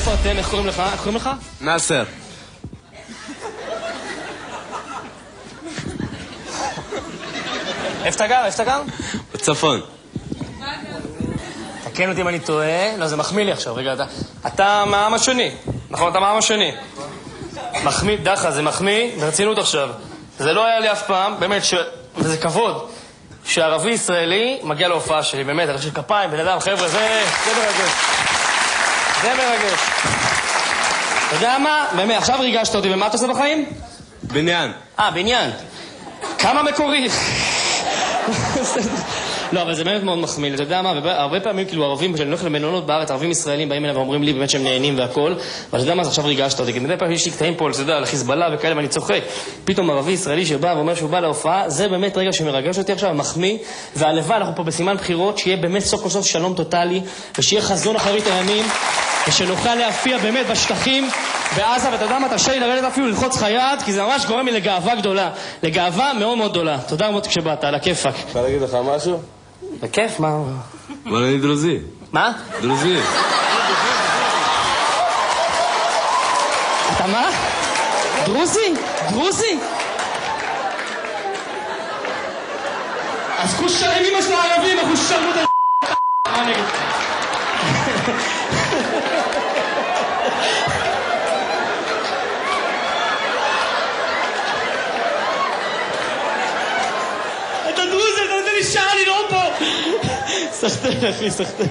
מאיפה אתם? איך קוראים לך? איך קוראים לך? נאסר. איפה אתה גר? איפה אתה גר? בצפון. תקן אותי אם אני טועה. לא, זה מחמיא לי עכשיו. רגע, אתה מהעם השני. נכון, אתה מהעם השני. מחמיא, דחה, זה מחמיא, ברצינות עכשיו. זה לא היה לי אף פעם, באמת, וזה כבוד, שערבי ישראלי מגיע להופעה שלי, באמת, אני חושב כפיים, בן אדם, חבר'ה, זה מרגש. זה מרגש. אתה יודע מה? באמת, עכשיו ריגשת אותי, ומה אתה עושה בחיים? בניין. בניין. כמה מקורי. לא, אבל זה באמת מאוד מחמיא. אתה יודע מה? הרבה פעמים, כאילו, ערבים, כשאני הולך למלונות בארץ, ערבים ישראלים באים אליי ואומרים לי באמת שהם נהנים והכל, אבל אתה יודע מה? עכשיו ריגשת אותי. כי מדי פעמים יש לי קטעים פה, אתה יודע, על חיזבאללה וכאלה, ואני צוחק. פתאום ערבי ישראלי שבא ואומר שהוא בא להופעה, זה באמת רגע שמרגש אותי עכשיו, מחמיא, והלוואי, אנחנו פה בסימן בחירות, שיהיה באמת סוף כל סוף שלום טוטלי, ושיהיה חזון אחרית הימים, ושנוכל להפיע באמת בשטחים בעזה, ואתה יודע מה? תרשה לי לרדת אפילו ללחוץ חייד, כי זה ממש גורם לי לגאווה גדולה, לגאווה מאוד מאוד גדולה. תודה רבות כשבאת, על הכיפק. אפשר להגיד לך משהו? בכיף, מה? אבל אני דרוזי. מה? דרוזי. אתה מה? דרוזי? דרוזי? אז כוש שלם אמא של הערבים, אחוש שלמות על... מה נגיד? אתה דרוזי, אתה נותן לי שעה לנאום פה! סחטן, אחי, סחטן.